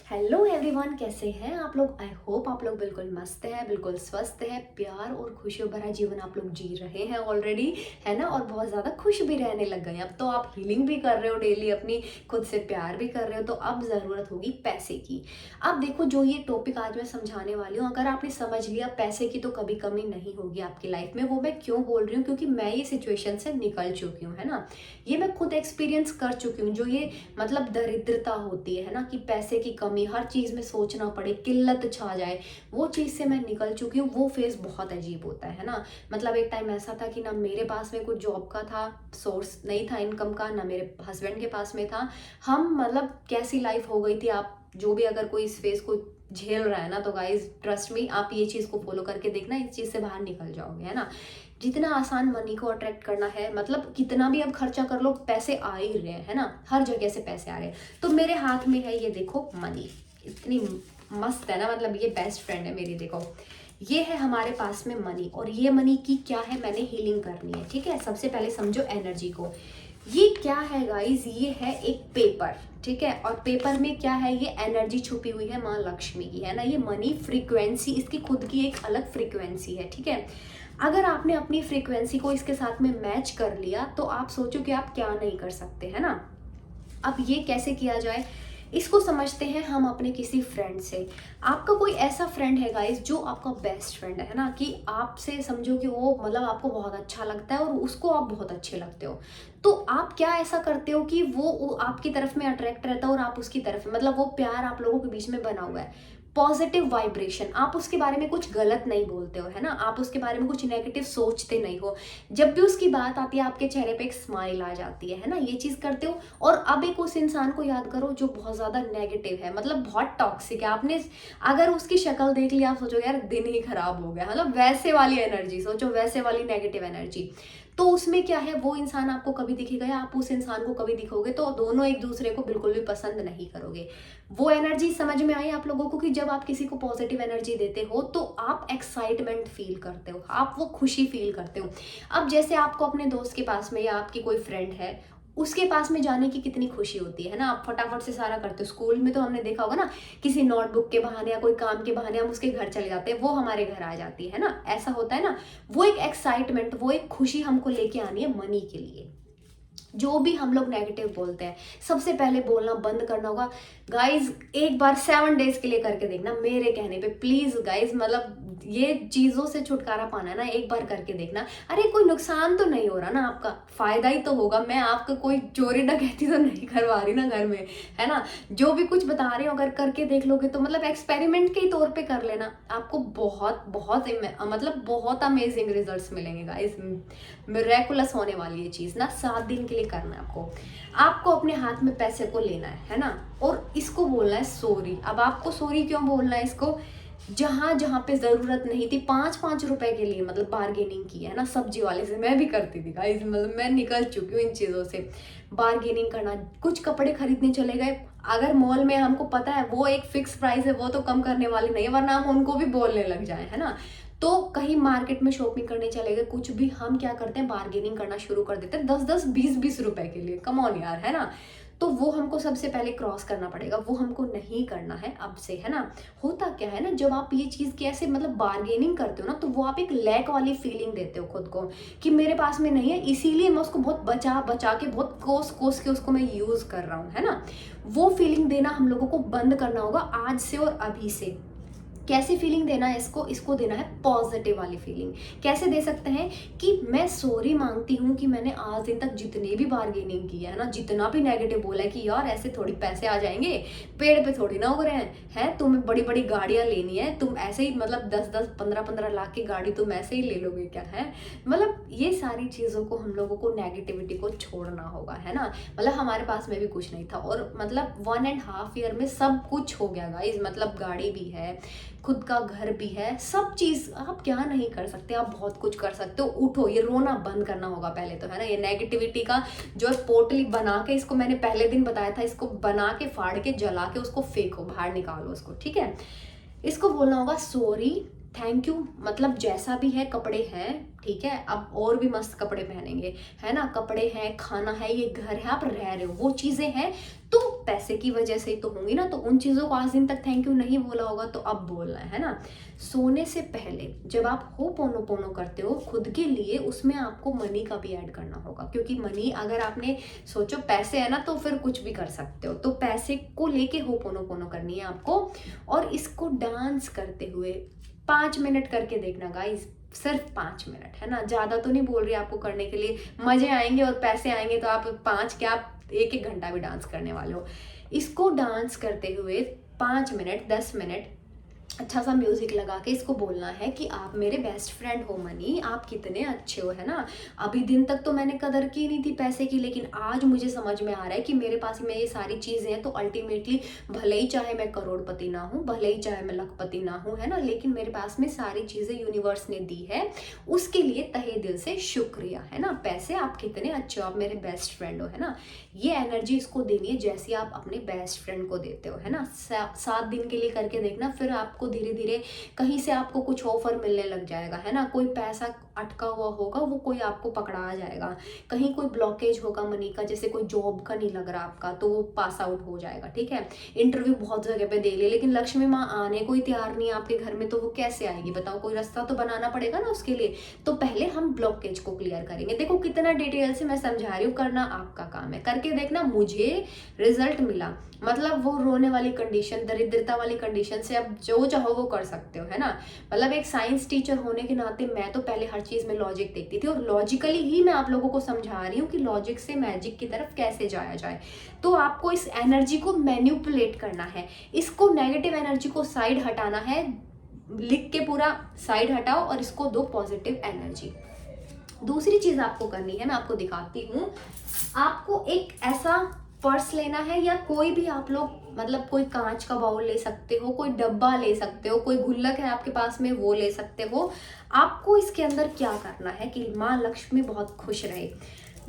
Hello everyone, कैसे हैं आप लोग। आई होप आप लोग बिल्कुल मस्त हैं, बिल्कुल स्वस्थ हैं, प्यार और खुशियों भरा जीवन आप लोग जी रहे हैं ऑलरेडी, है ना। और बहुत ज़्यादा खुश भी रहने लग गए। अब तो आप हीलिंग भी कर रहे हो डेली, अपनी खुद से प्यार भी कर रहे हो। तो अब ज़रूरत होगी पैसे की। अब देखो, जो ये टॉपिक आज मैं समझाने वाली हूँ, अगर आपने समझ लिया पैसे की तो कभी कमी नहीं होगी आपकी लाइफ में। वो मैं क्यों बोल रही हूँ, क्योंकि मैं ये सिचुएशन से निकल चुकी हूँ, है ना। ये मैं खुद एक्सपीरियंस कर चुकी हूँ। जो ये मतलब दरिद्रता होती है ना, कि पैसे की कमी, हर चीज़ में सोचना पड़े, किल्लत छा जाए, वो चीज़ से मैं निकल चुकी हूँ। वो फेज़ बहुत अजीब होता है ना। मतलब एक टाइम ऐसा था कि ना मेरे पास में कुछ जॉब का था, सोर्स नहीं था इनकम का, ना मेरे हस्बैंड के पास में था। हम मतलब कैसी लाइफ हो गई थी। आप जो भी अगर कोई इस फेज़ को झेल रहा है ना, तो गाइज ट्रस्ट मी, आप ये चीज़ को फॉलो करके देखना, इस चीज़ से बाहर निकल जाओगे, है ना। जितना आसान मनी को अट्रैक्ट करना है, मतलब कितना भी अब खर्चा कर लो, पैसे आ ही रहे हैं, है ना। हर जगह से पैसे आ रहे हैं। तो मेरे हाथ में है ये देखो मनी, इतनी मस्त है ना। मतलब ये बेस्ट फ्रेंड है मेरी। देखो, ये है हमारे पास में मनी। और ये मनी की क्या है, मैंने हीलिंग करनी है, ठीक है। सबसे पहले समझो एनर्जी को। ये क्या है गाइस, ये है एक पेपर, ठीक है। और पेपर में क्या है, ये एनर्जी छुपी हुई है माँ लक्ष्मी की, है ना। ये मनी फ्रीक्वेंसी, इसकी खुद की एक अलग फ्रीक्वेंसी है, ठीक है। अगर आपने अपनी फ्रीक्वेंसी को इसके साथ में मैच कर लिया, तो आप सोचो कि आप क्या नहीं कर सकते, है ना। अब ये कैसे किया जाए, इसको समझते हैं हम अपने किसी फ्रेंड से। आपका कोई ऐसा फ्रेंड है गाइस, जो आपका बेस्ट फ्रेंड है ना, कि आपसे समझो कि वो मतलब आपको बहुत अच्छा लगता है और उसको आप बहुत अच्छे लगते हो। तो आप क्या ऐसा करते हो कि वो आपकी तरफ में अट्रैक्ट रहता है और आप उसकी तरफ में, मतलब वो प्यार आप लोगों के बीच में बना हुआ है, पॉजिटिव वाइब्रेशन। आप उसके बारे में कुछ गलत नहीं बोलते हो, है ना। आप उसके बारे में कुछ नेगेटिव सोचते नहीं हो। जब भी उसकी बात आती है, आपके चेहरे पे एक स्माइल आ जाती है ना। ये चीज करते हो। और अब एक उस इंसान को याद करो जो बहुत ज्यादा नेगेटिव है, मतलब बहुत टॉक्सिक है। आपने अगर उसकी शक्ल देख लिया, आप सोचोगे यार दिन ही खराब हो गया, मतलब वैसे वाली एनर्जी सोचो, वैसे वाली नेगेटिव एनर्जी। तो उसमें क्या है, वो इंसान आपको कभी दिखेगा या आप उस इंसान को कभी दिखोगे, तो दोनों एक दूसरे को बिल्कुल भी पसंद नहीं करोगे। वो एनर्जी समझ में आई आप लोगों को, कि जब आप किसी को पॉजिटिव एनर्जी देते हो, तो आप एक्साइटमेंट फील करते हो, आप वो खुशी फील करते हो। अब जैसे आपको अपने दोस्त के पास में या आपकी कोई फ्रेंड है, उसके पास में जाने की कितनी खुशी होती है ना। आप फटाफट से सारा करते हो। स्कूल में तो हमने देखा होगा ना, किसी नोटबुक के बहाने या कोई काम के बहाने हम उसके घर चले जाते हैं, वो हमारे घर आ जाती है ना, ऐसा होता है ना। वो एक एक्साइटमेंट, वो एक खुशी हमको लेके आनी है मनी के लिए। जो भी हम लोग नेगेटिव बोलते हैं, सबसे पहले बोलना बंद करना होगा गाइज। एक बार 7 डेज के लिए करके देखना मेरे कहने पे, प्लीज गाइज। मतलब ये चीजों से छुटकारा पाना है ना, एक बार करके देखना। अरे कोई नुकसान तो नहीं हो रहा ना, आपका फायदा ही तो होगा। मैं आपका कोई चोरी डकैती तो नहीं करवा रही ना घर में, है ना। जो भी कुछ बता रही हूँ, अगर करके देख लोगे तो मतलब एक्सपेरिमेंट के ही तौर पे कर लेना, आपको बहुत बहुत मतलब बहुत अमेजिंग रिजल्ट्स मिलेंगे गाइज। मिरेकुलस होने वाली ये चीज ना। 7 दिन के लिए करना है आपको। आपको अपने हाथ में पैसे को लेना है ना। और इसको बोलना है सॉरी। अब आपको सॉरी क्यों बोलना है इसको, जहां जहां पे जरूरत नहीं थी, 5-5 रुपए के लिए मतलब बार्गेनिंग की है ना, सब्जी वाले से। मैं भी करती थी गाइस, मतलब मैं निकल चुकी हूँ इन चीजों से। बार्गेनिंग करना, कुछ कपड़े खरीदने चले गए, अगर मॉल में हमको पता है वो एक फिक्स प्राइस है, वो तो कम करने वाले नहीं है, वरना हम उनको भी बोलने लग जाए, है ना। तो कहीं मार्केट में शॉपिंग करने चले गए, कुछ भी, हम क्या करते हैं, बार्गेनिंग करना शुरू कर देते हैं 10-10 20-20 रुपए के लिए। कम ऑन यार, है ना। तो वो हमको सबसे पहले क्रॉस करना पड़ेगा, वो हमको नहीं करना है अब से, है ना। होता क्या है ना, जब आप ये चीज की ऐसे मतलब बार्गेनिंग करते हो ना, तो वो आप एक लैक वाली फीलिंग देते हो खुद को, कि मेरे पास में नहीं है, इसीलिए मैं उसको बहुत बचा बचा के, बहुत कोस कोस के उसको मैं यूज कर रहा हूँ, है ना। वो फीलिंग देना हम लोगों को बंद करना होगा आज से और अभी से। कैसी फीलिंग देना है इसको, इसको देना है पॉजिटिव वाली फीलिंग। कैसे दे सकते हैं, कि मैं सॉरी मांगती हूँ कि मैंने आज दिन तक जितनी भी बार्गेनिंग की है ना, जितना भी नेगेटिव बोला है, कि यार ऐसे थोड़ी पैसे आ जाएंगे, पेड़ पे थोड़ी ना उग रहे हैं, तुम्हें बड़ी बड़ी गाड़ियां लेनी है, तुम ऐसे ही मतलब 10-10 15-15 लाख की गाड़ी तुम ऐसे ही ले लोगे क्या, है। मतलब ये सारी चीजों को हम लोगों को, नेगेटिविटी को छोड़ना होगा, है ना। मतलब हमारे पास में भी कुछ नहीं था, और मतलब 1.5 ईयर में सब कुछ हो गया गाइज। मतलब गाड़ी भी है, खुद का घर भी है, सब चीज। आप क्या नहीं कर सकते, आप बहुत कुछ कर सकते हो। उठो, ये रोना बंद करना होगा पहले तो, है ना। ये नेगेटिविटी का जो पोटली बना के, इसको मैंने पहले दिन बताया था, इसको बना के, फाड़ के, जला के, उसको फेंको, बाहर निकालो उसको, ठीक है। इसको बोलना होगा सॉरी, थैंक यू मतलब जैसा भी है, कपड़े हैं ठीक है, अब और भी मस्त कपड़े पहनेंगे, है ना, कपड़े हैं, खाना है, ये घर है, आप रह रहे हो, वो चीजें हैं, तो पैसे की वजह से ही तो होंगी ना, तो उन चीजों को आज दिन तक थैंक यू नहीं बोला होगा तो अब बोलना है ना। सोने से पहले जब आप होपोनोपोनो करते हो खुद के लिए, उसमें आपको मनी का भी ऐड करना होगा, क्योंकि मनी अगर आपने सोचो पैसे है ना तो फिर कुछ भी कर सकते हो, तो पैसे को लेके होपोनोपोनो करनी है आपको। और इसको डांस करते हुए 5 मिनट करके देखना गाइस, सिर्फ 5 मिनट, है ना, ज्यादा तो नहीं बोल रही आपको करने के लिए, मजे आएंगे और पैसे आएंगे तो आप 5 क्या, आप 1-1 घंटा भी डांस करने वाले हो। इसको डांस करते हुए 5 मिनट 10 मिनट अच्छा सा म्यूजिक लगा के इसको बोलना है कि आप मेरे बेस्ट फ्रेंड हो मनी, आप कितने अच्छे हो, है ना, अभी दिन तक तो मैंने कदर की नहीं थी पैसे की, लेकिन आज मुझे समझ में आ रहा है कि मेरे पास में ये सारी चीजें हैं, तो अल्टीमेटली भले ही चाहे मैं करोड़पति ना हूँ, भले ही चाहे मैं लखपति ना हूँ, है ना, लेकिन मेरे पास में सारी चीजें यूनिवर्स ने दी है, उसके लिए तहे दिल से शुक्रिया, है ना, पैसे आप कितने अच्छे हो, आप मेरे बेस्ट फ्रेंड हो, है ना। ये एनर्जी इसको देनी है जैसी आप अपने बेस्ट फ्रेंड को देते हो, है ना। 7 दिन के लिए करके देखना, फिर आपको धीरे धीरे कहीं से आपको कुछ ऑफर मिलने लग जाएगा, है ना, कोई पैसा अटका हुआ होगा वो कोई आपको पकड़ा जाएगा, कहीं कोई ब्लॉकेज होगा मनी का, जैसे कोई जॉब का नहीं लग रहा आपका तो वो पास आउट हो जाएगा, ठीक है। इंटरव्यू बहुत जगह पे दे लिए लेकिन लक्ष्मी माँ आने को ही तैयार नहीं है आपके घर में, तो वो कैसे आएगी बताओ, कोई रास्ता तो बनाना पड़ेगा ना उसके लिए। तो पहले हम ब्लॉकेज को क्लियर करेंगे। देखो कितना डिटेल से मैं समझा रही हूँ, करना आपका काम है, करके देखना। मुझे रिजल्ट मिला, मतलब वो रोने वाली कंडीशन, दरिद्रता वाली कंडीशन से अब जो चाहो वो कर सकते हो, है ना। मतलब एक साइंस टीचर होने के नाते मैं तो पहले हर चीज में लॉजिक देखती थी, और लॉजिकली ही मैं आप लोगों को समझा रही हूँ कि लॉजिक से मैजिक की तरफ कैसे जाया जाए। तो आपको इस एनर्जी को मैन्युपुलेट करना है, इसको नेगेटिव एनर्जी को साइड हटाना है, लिख के पूरा साइड हटाओ और इसको दो पॉजिटिव एनर्जी। दूसरी चीज आपको करनी है, मैं आपको दिखाती हूँ, आपको एक ऐसा पर्स लेना है, या कोई भी आप लोग मतलब कोई कांच का बाउल ले सकते हो, कोई डब्बा ले सकते हो, कोई गुल्लक है आपके पास में वो ले सकते हो। आपको इसके अंदर क्या करना है कि माँ लक्ष्मी बहुत खुश रहे।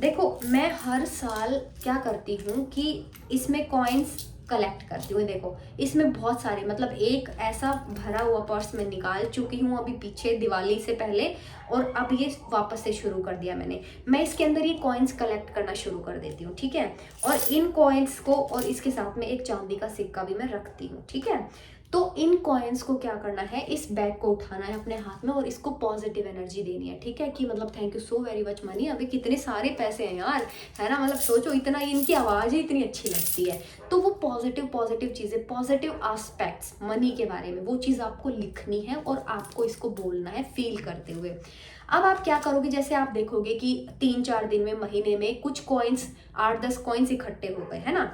देखो मैं हर साल क्या करती हूँ कि इसमें कॉइन्स कलेक्ट करती हूँ। देखो इसमें बहुत सारे, मतलब एक ऐसा भरा हुआ पर्स मैं निकाल चुकी हूँ अभी पीछे दिवाली से पहले, और अब ये वापस से शुरू कर दिया मैंने। मैं इसके अंदर ये कॉइन्स कलेक्ट करना शुरू कर देती हूँ, ठीक है। और इन कॉइन्स को, और इसके साथ में एक चांदी का सिक्का भी मैं रखती हूँ, ठीक है। तो इन कॉइन्स को क्या करना है, इस बैग को उठाना है अपने हाथ में और इसको पॉजिटिव एनर्जी देनी है, ठीक है, कि मतलब thank you so very much money, अभी कितने सारे पैसे हैं यार, है ना, मतलब सोचो इतना, इनकी आवाज़ ही इतनी अच्छी लगती है। तो वो पॉजिटिव पॉजिटिव चीज़ें, पॉजिटिव एस्पेक्ट्स मनी के बारे में, वो चीज़ आपको लिखनी है और आपको इसको बोलना है फील करते हुए। अब आप क्या करोगे, जैसे आप देखोगे कि 3-4 दिन में, महीने में कुछ कॉइन्स, 8-10 कॉइन्स इकट्ठे हो गए, है ना,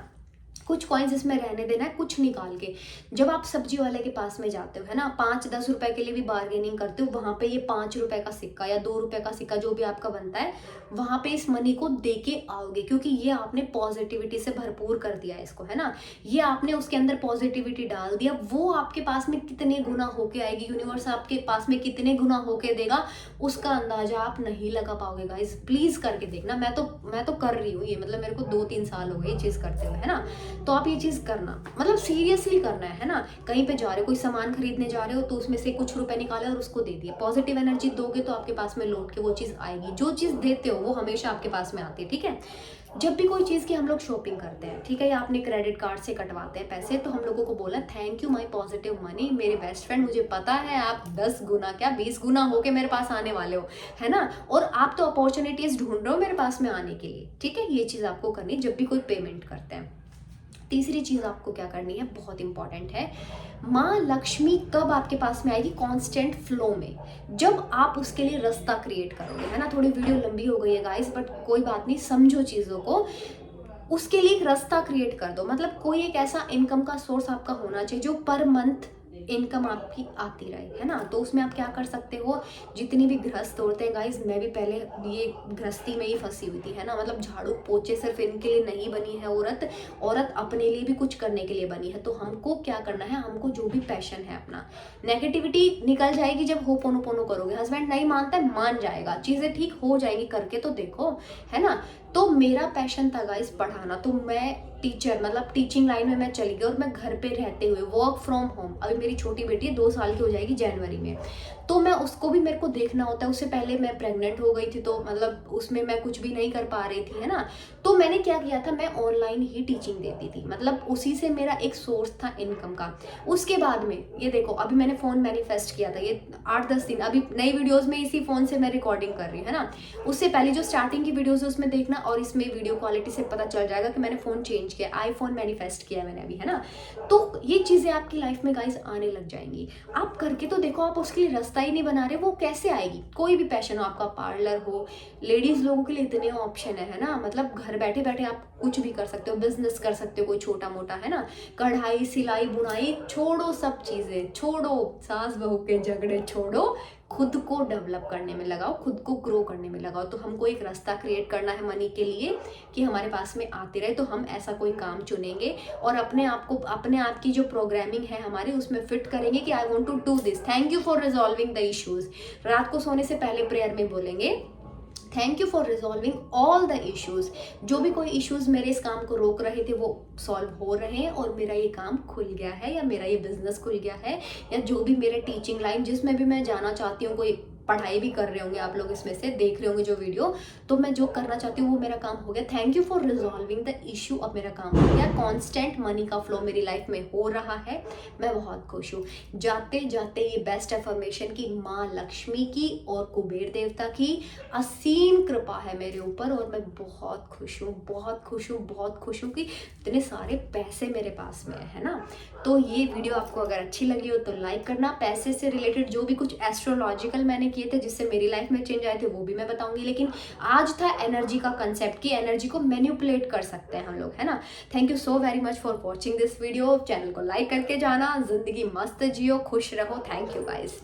कुछ कॉइन्स इसमें रहने देना है, कुछ निकाल के जब आप सब्जी वाले के पास में जाते हो, है ना, 5-10 रुपए के लिए भी बार्गेनिंग करते हो, वहां पे ये 5 रुपए का सिक्का या 2 रुपए का सिक्का जो भी आपका बनता है, वहां पे इस मनी को दे के आओगे, क्योंकि ये आपने पॉजिटिविटी से भरपूर कर दिया है इसको, है ना, ये आपने उसके अंदर पॉजिटिविटी डाल दिया, वो आपके पास में कितने गुना होके आएगी, यूनिवर्स आपके पास में कितने गुना होके देगा, उसका अंदाजा आप नहीं लगा पाओगे गाइस। प्लीज करके देखना, मैं तो कर रही हूँ ये, मतलब मेरे को 2-3 साल हो गए ये चीज करते हुए, है ना। तो आप ये चीज करना, मतलब सीरियसली करना है ना। कहीं पे जा रहे हो, कोई सामान खरीदने जा रहे हो, तो उसमें से कुछ रुपए निकाले और उसको दे दिए। पॉजिटिव एनर्जी दोगे तो आपके पास में लौट के वो चीज आएगी, जो चीज देते हो वो हमेशा आपके पास में आती है, ठीक है। जब भी कोई चीज की हम लोग शॉपिंग करते हैं, ठीक है, या अपने क्रेडिट कार्ड से कटवाते हैं पैसे, तो हम लोगों को बोला thank you my positive money, मेरे बेस्ट फ्रेंड, मुझे पता है आप 10 गुना क्या 20 गुना होके मेरे पास आने वाले हो, है ना, और आप तो अपॉर्चुनिटीज ढूंढ रहे हो मेरे पास में आने के लिए, ठीक है। ये चीज आपको करनी जब भी कोई पेमेंट करते हैं। तीसरी चीज आपको क्या करनी है, बहुत इंपॉर्टेंट है, माँ लक्ष्मी कब आपके पास में आएगी, कांस्टेंट फ्लो में, जब आप उसके लिए रास्ता क्रिएट करोगे, है ना। थोड़ी वीडियो लंबी हो गई है गाइस, बट कोई बात नहीं, समझो चीजों को। उसके लिए एक रास्ता क्रिएट कर दो, मतलब कोई एक ऐसा इनकम का सोर्स आपका होना चाहिए जो पर मंथ इनकम आपकी आती रहे, है ना। तो उसमें आप क्या कर सकते हो, जितनी भी गृहस्थ औरतें, गाइस मैं भी पहले ये गृहस्थी में ही फंसी हुई थी, है ना, मतलब झाड़ू पोछे सिर्फ इनके लिए नहीं बनी है औरत अपने लिए भी कुछ करने के लिए बनी है। तो हमको क्या करना है, हमको जो भी पैशन है अपना, नेगेटिविटी निकल जाएगी जब होपोनोपोनो करोगे। हस्बैंड नहीं मानता है, मान जाएगा, चीजें ठीक हो जाएंगी, करके तो देखो, है ना। तो मेरा पैशन था गाइस पढ़ाना, तो मैं टीचर मतलब टीचिंग लाइन में मैं चली गई और मैं घर पे रहते हुए वर्क फ्रॉम होम, अभी मेरी छोटी बेटी 2 साल की हो जाएगी जनवरी में, तो मैं उसको भी मेरे को देखना होता है। उससे पहले मैं प्रेग्नेंट हो गई थी, तो मतलब उसमें मैं कुछ भी नहीं कर पा रही थी, है ना। तो मैंने क्या किया था, मैं ऑनलाइन ही टीचिंग देती थी, मतलब उसी से मेरा एक सोर्स था इनकम का। उसके बाद में ये देखो, अभी मैंने फ़ोन मैनिफेस्ट किया था, ये 8-10 दिन, अभी नई वीडियोज़ में इसी फ़ोन से मैं रिकॉर्डिंग कर रही हूँ, है ना। उससे पहले जो स्टार्टिंग की वीडियोज़ है उसमें देखना, और इसमें वीडियो क्वालिटी से पता चल जाएगा कि मैंने फ़ोन चेंज किया, आईफोन मैनिफेस्ट किया है मैंने अभी, है ना। तो ये चीज़ें आपकी लाइफ में गाइस आने लग जाएंगी। आप करके तो देखो, आप उसके लिए रास्ता ही नहीं बना रहे, वो कैसे आएगी। कोई भी पैशन हो, आपका पार्लर हो, लेडीज़ लोगों के लिए इतने ऑप्शन है ना, मतलब घर बैठे बैठे आप कुछ भी कर सकते हो, बिजनेस कर सकते हो कोई छोटा मोटा, है ना। कढ़ाई सिलाई बुनाई छोड़ो, सब चीज़ें छोड़ो, सास बहू के झगड़े छोड़ो, खुद को डेवलप करने में लगाओ, खुद को ग्रो करने में लगाओ। तो हमको एक रास्ता क्रिएट करना है मनी के लिए कि हमारे पास में आते रहे, तो हम ऐसा कोई काम चुनेंगे और अपने आप को, अपने आप की जो प्रोग्रामिंग है हमारी, उसमें फिट करेंगे कि I want to do this, thank you for resolving the issues. रात को सोने से पहले प्रेयर में बोलेंगे, thank you for resolving all the issues. जो भी कोई इश्यूज मेरे इस काम को रोक रहे थे वो सॉल्व हो रहे हैं, और मेरा ये काम खुल गया है, या मेरा ये बिजनेस खुल गया है, या जो भी मेरे टीचिंग लाइन जिसमें भी मैं जाना चाहती हूँ, कोई पढ़ाई भी कर रहे होंगे आप लोग, इसमें से देख रहे होंगे जो वीडियो, तो मैं जो करना चाहती हूँ वो मेरा काम हो गया। Thank you for resolving the issue, अब मेरा काम हो गया। कांस्टेंट मनी का फ्लो मेरी लाइफ में हो रहा है, मैं बहुत खुश हूँ। जाते जाते ये बेस्ट अफर्मेशन की माँ लक्ष्मी की और कुबेर देवता की असीम कृपा है मेरे ऊपर, और मैं बहुत खुश हूँ, बहुत खुश हूँ, बहुत खुश हूँ कि इतने सारे पैसे मेरे पास में है ना। तो ये वीडियो आपको अगर अच्छी लगी हो तो लाइक करना। पैसे से रिलेटेड जो भी कुछ एस्ट्रोलॉजिकल मैंने किए थे जिससे मेरी लाइफ में चेंज आए थे वो भी मैं बताऊंगी, लेकिन आज था एनर्जी का कंसेप्ट कि एनर्जी को मैनिपुलेट कर सकते हैं हम लोग, है ना। Thank you so very much for watching this video. Channel को लाइक करके जाना, जिंदगी मस्त जियो, खुश रहो। Thank you guys.